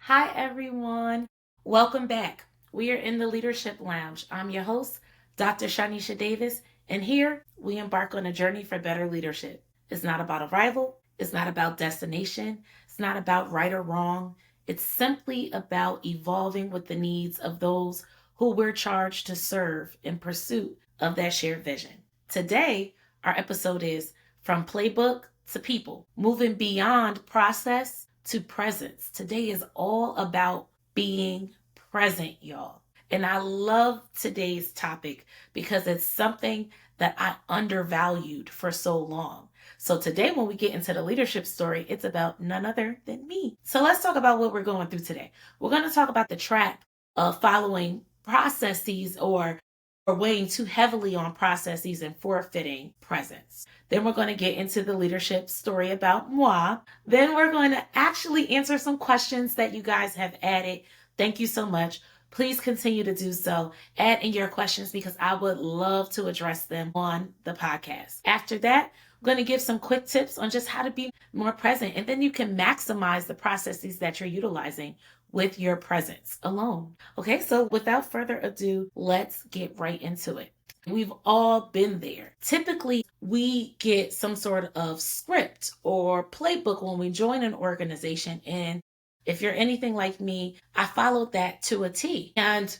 Hi, everyone. Welcome back. We are in the Leadership Lounge. I'm your host, Dr. Shanesia Davis, and here we embark on a journey for better leadership. It's not about arrival, it's not about destination, it's not about right or wrong. It's simply about evolving with the needs of those who we're charged to serve in pursuit of that shared vision. Today, our episode is From Playbook to People, moving beyond process to presence. Today is all about being present, y'all. And I love today's topic because it's something that I undervalued for so long. So today, when we get into the leadership story, it's about none other than me. So let's talk about what we're going through today. We're going to talk about the trap of following processes or weighing too heavily on processes and forfeiting presence. Then we're going to get into the leadership story about moi. Then we're going to actually answer some questions that you guys have added. Thank you so much. Please continue to do so. Add in your questions because I would love to address them on the podcast. After that, I'm going to give some quick tips on just how to be more present. And then you can maximize the processes that you're utilizing with your presence alone. Okay, so without further ado, let's get right into it. We've all been there. Typically, we get some sort of script or playbook when we join an organization. And if you're anything like me, I followed that to a T. And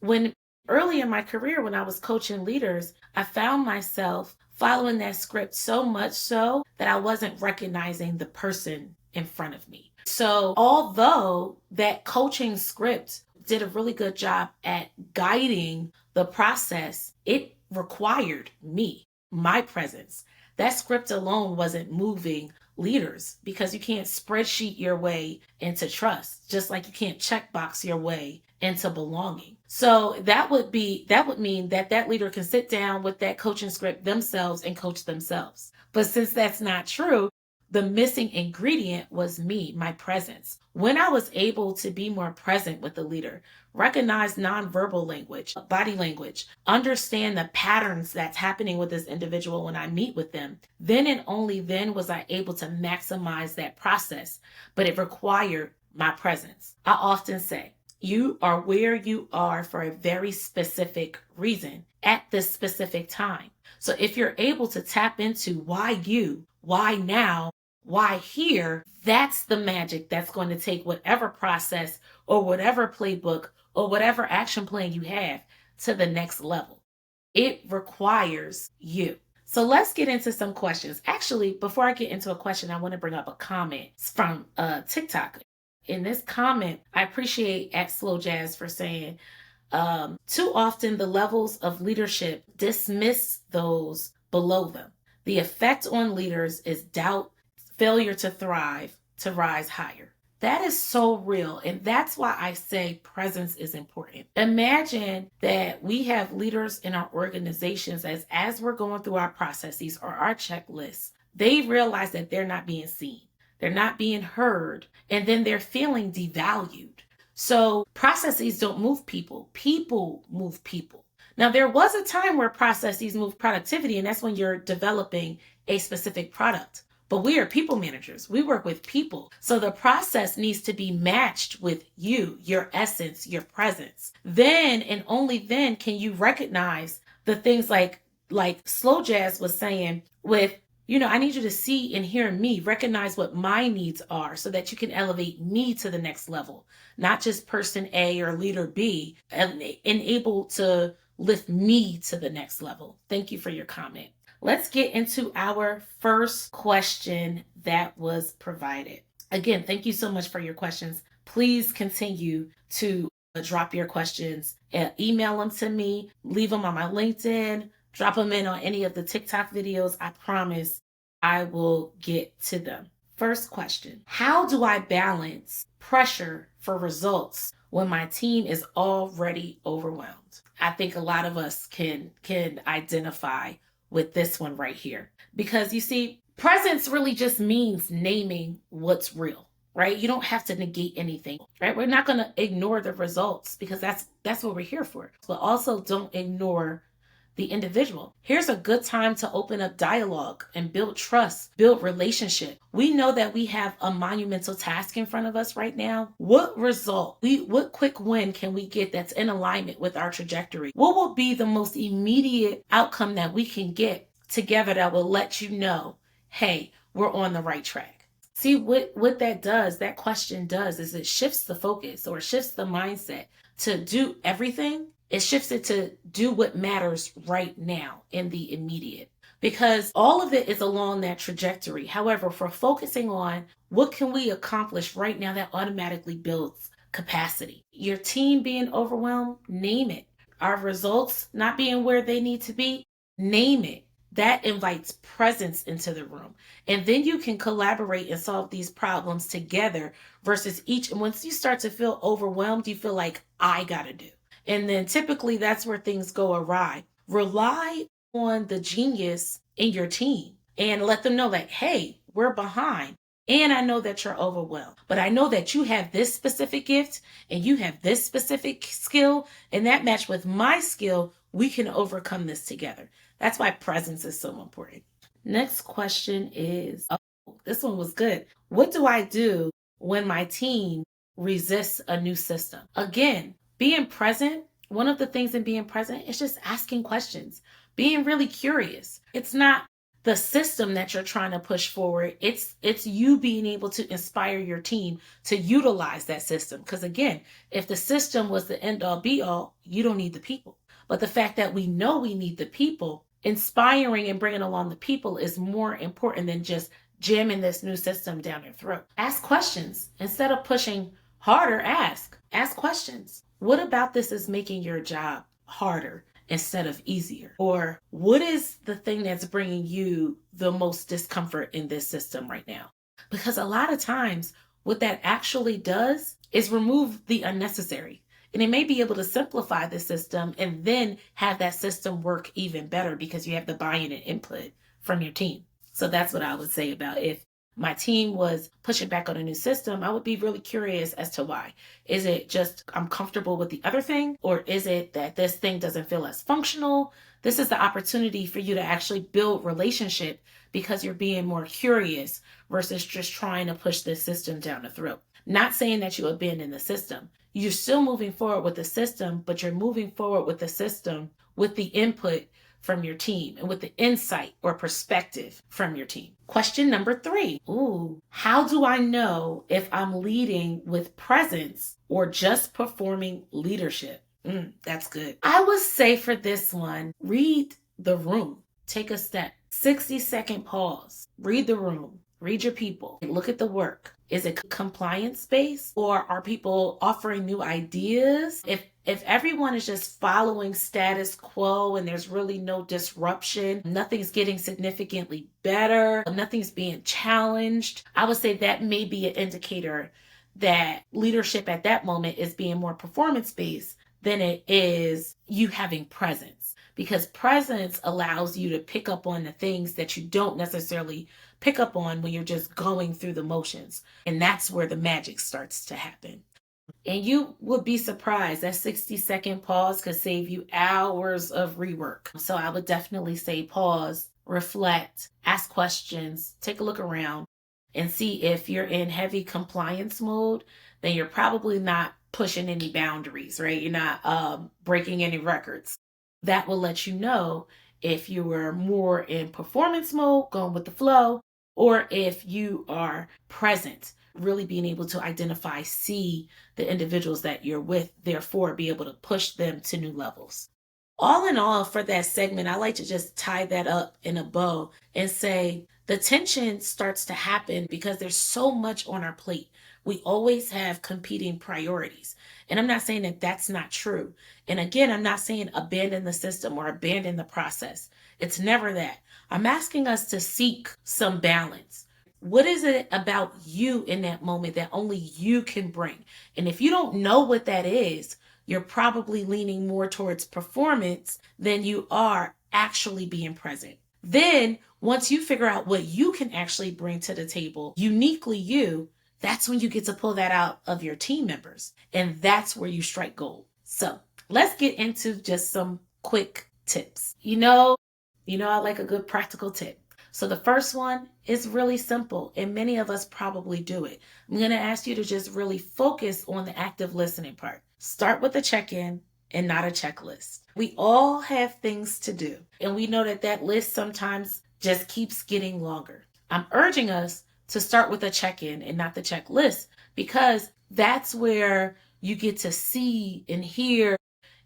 when early in my career, when I was coaching leaders, I found myself following that script so much so that I wasn't recognizing the person in front of me. So although that coaching script did a really good job at guiding the process, it required me, my presence. That script alone wasn't moving leaders because you can't spreadsheet your way into trust, just like you can't checkbox your way into belonging. So that would mean that leader can sit down with that coaching script themselves and coach themselves. But since that's not true, the missing ingredient was me, my presence. When I was able to be more present with the leader, recognize nonverbal language, body language, understand the patterns that's happening with this individual when I meet with them, then and only then was I able to maximize that process. But it required my presence. I often say, you are where you are for a very specific reason at this specific time. So if you're able to tap into why you, why now, why here, that's the magic that's going to take whatever process or whatever playbook or whatever action plan you have to the next level. It requires you. So let's get into some questions. Actually, before I get into a question, I want to bring up a comment from TikTok. In this comment, I appreciate at Slow Jazz for saying, too often the levels of leadership dismiss those below them. The effect on leaders is doubt, failure to thrive, to rise higher. That is so real. And that's why I say presence is important. Imagine that we have leaders in our organizations as we're going through our processes or our checklists, they realize that they're not being seen. They're not being heard. And then they're feeling devalued. So processes don't move people. People move people. Now, there was a time where processes move productivity, and that's when you're developing a specific product. But we are people managers. We work with people. So the process needs to be matched with you, your essence, your presence. Then and only then can you recognize the things like Slow Jazz was saying with, I need you to see and hear me, recognize what my needs are so that you can elevate me to the next level, not just person A or leader B, and able to lift me to the next level. Thank you for your comment. Let's get into our first question that was provided. Again, thank you so much for your questions. Please continue to drop your questions, email them to me, leave them on my LinkedIn, drop them in on any of the TikTok videos. I promise I will get to them. First question, how do I balance pressure for results when my team is already overwhelmed? I think a lot of us can identify with this one right here. Because you see, presence really just means naming what's real, right? You don't have to negate anything, right? We're not going to ignore the results because that's what we're here for. But also don't ignore the individual. Here's a good time to open up dialogue and build trust, build relationship. We know that we have a monumental task in front of us right now. What what quick win can we get that's in alignment with our trajectory? What will be the most immediate outcome that we can get together that will let you know, hey, we're on the right track? See, what that question does is it shifts the focus or shifts the mindset to do everything. It shifts it to do what matters right now in the immediate, because all of it is along that trajectory. However, for focusing on what can we accomplish right now, that automatically builds capacity. Your team being overwhelmed, name it. Our results not being where they need to be, name it. That invites presence into the room. And then you can collaborate and solve these problems together versus each. And once you start to feel overwhelmed, you feel like, I got to do. And then typically that's where things go awry. Rely on the genius in your team and let them know that, hey, we're behind. And I know that you're overwhelmed, but I know that you have this specific gift and you have this specific skill, and that match with my skill, we can overcome this together. That's why presence is so important. Next question is, this one was good. What do I do when my team resists a new system? Again, being present, one of the things in being present is just asking questions, being really curious. It's not the system that you're trying to push forward. It's you being able to inspire your team to utilize that system. Because again, if the system was the end all be all, you don't need the people. But the fact that we know we need the people, inspiring and bringing along the people is more important than just jamming this new system down their throat. Ask questions. Instead of pushing harder, ask questions. What about this is making your job harder instead of easier? Or what is the thing that's bringing you the most discomfort in this system right now? Because a lot of times what that actually does is remove the unnecessary. And it may be able to simplify the system and then have that system work even better because you have the buy-in and input from your team. So that's what I would say about if my team was pushing back on a new system, I would be really curious as to why. Is it just I'm comfortable with the other thing? Or is it that this thing doesn't feel as functional? This is the opportunity for you to actually build relationship because you're being more curious versus just trying to push this system down the throat. Not saying that you abandon the system. You're still moving forward with the system, but you're moving forward with the system with the input from your team and with the insight or perspective from your team. Question number 3. How do I know if I'm leading with presence or just performing leadership? That's good. I would say for this one, read the room. Take a step. 60-second pause. Read the room. Read your people. Look at the work. Is it compliance based or are people offering new ideas? If everyone is just following status quo and there's really no disruption, nothing's getting significantly better, nothing's being challenged, I would say that may be an indicator that leadership at that moment is being more performance based than it is you having presence. Because presence allows you to pick up on the things that you don't necessarily pick up on when you're just going through the motions. And that's where the magic starts to happen. And you would be surprised that 60-second pause could save you hours of rework. So I would definitely say pause, reflect, ask questions, take a look around, and see if you're in heavy compliance mode, then you're probably not pushing any boundaries, right? You're not breaking any records. That will let you know if you were more in performance mode, going with the flow, or if you are present, really being able to identify, see the individuals that you're with, therefore be able to push them to new levels. All in all, for that segment, I like to just tie that up in a bow and say the tension starts to happen because there's so much on our plate. We always have competing priorities. And I'm not saying that that's not true. And again, I'm not saying abandon the system or abandon the process. It's never that. I'm asking us to seek some balance. What is it about you in that moment that only you can bring? And if you don't know what that is, you're probably leaning more towards performance than you are actually being present. Then once you figure out what you can actually bring to the table, uniquely you, that's when you get to pull that out of your team members. And that's where you strike gold. So let's get into just some quick tips. I like a good practical tip. So the first one is really simple, and many of us probably do it. I'm going to ask you to just really focus on the active listening part. Start with a check-in and not a checklist. We all have things to do, and we know that that list sometimes just keeps getting longer. I'm urging us to start with a check-in and not the checklist, because that's where you get to see and hear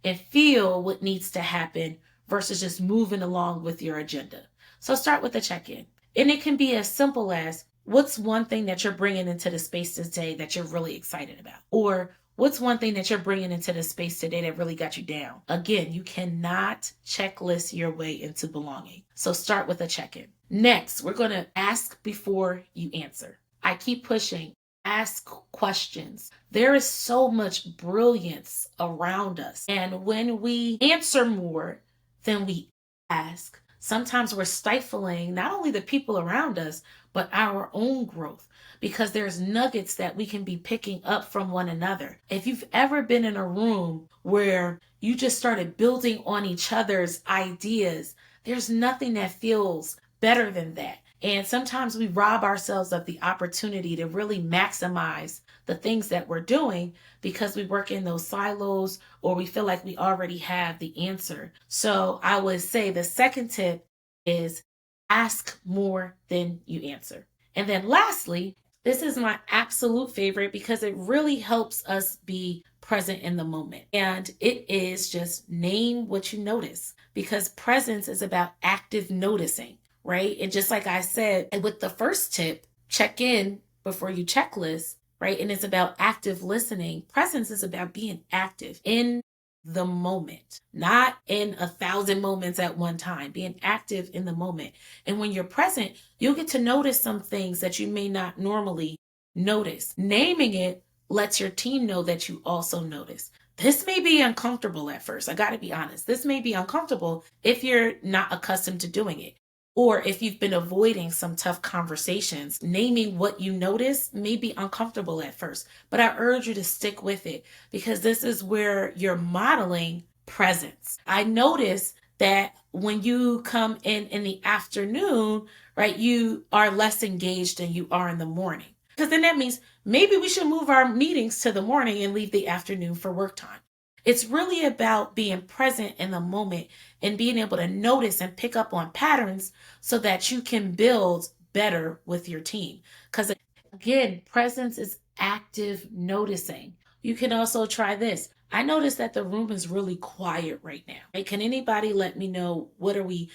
and feel what needs to happen versus just moving along with your agenda. So start with a check-in. And it can be as simple as, what's one thing that you're bringing into the space today that you're really excited about? Or what's one thing that you're bringing into the space today that really got you down? Again, you cannot checklist your way into belonging. So start with a check-in. Next, we're going to ask before you answer. I keep pushing. Ask questions. There is so much brilliance around us. And when we answer more than we ask, sometimes we're stifling not only the people around us, but our own growth, because there's nuggets that we can be picking up from one another. If you've ever been in a room where you just started building on each other's ideas, there's nothing that feels better than that. And sometimes we rob ourselves of the opportunity to really maximize the things that we're doing because we work in those silos, or we feel like we already have the answer. So I would say the second tip is ask more than you answer. And then lastly, this is my absolute favorite because it really helps us be present in the moment. And it is just name what you notice, because presence is about active noticing, right? And just like I said with the first tip, check in before you checklist, right? And it's about active listening. Presence is about being active in the moment, not in 1,000 moments at one time, being active in the moment. And when you're present, you'll get to notice some things that you may not normally notice. Naming it lets your team know that you also notice. This may be uncomfortable at first. I got to be honest. This may be uncomfortable if you're not accustomed to doing it. Or if you've been avoiding some tough conversations, naming what you notice may be uncomfortable at first, but I urge you to stick with it, because this is where you're modeling presence. I notice that when you come in the afternoon, right, you are less engaged than you are in the morning. Because then that means maybe we should move our meetings to the morning and leave the afternoon for work time. It's really about being present in the moment and being able to notice and pick up on patterns so that you can build better with your team. Because again, presence is active noticing. You can also try this. I noticed that the room is really quiet right now. Right? Can anybody let me know what are we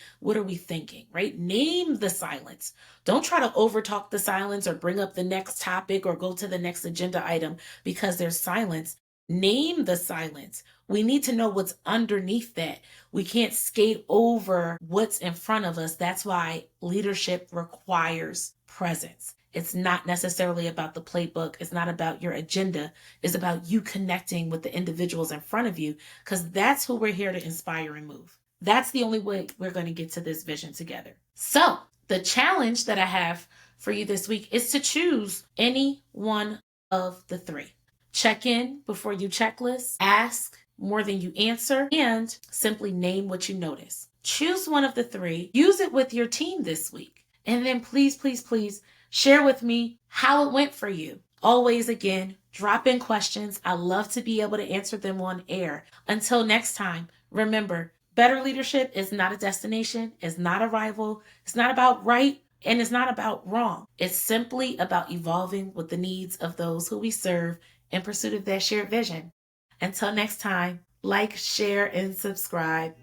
thinking? Right? Name the silence. Don't try to overtalk the silence or bring up the next topic or go to the next agenda item because there's silence. Name the silence. We need to know what's underneath that. We can't skate over what's in front of us. That's why leadership requires presence. It's not necessarily about the playbook. It's not about your agenda. It's about you connecting with the individuals in front of you, because that's who we're here to inspire and move. That's the only way we're going to get to this vision together. So the challenge that I have for you this week is to choose any one of the three. Check in before you checklist, ask more than you answer, and simply name what you notice. Choose one of the three, use it with your team this week, and then please, please, please share with me how it went for you. Always, again, drop in questions. I love to be able to answer them on air. Until next time, remember, better leadership is not a destination, it's not a rival, it's not about right, and it's not about wrong. It's simply about evolving with the needs of those who we serve in pursuit of that shared vision. Until next time, like, share, and subscribe.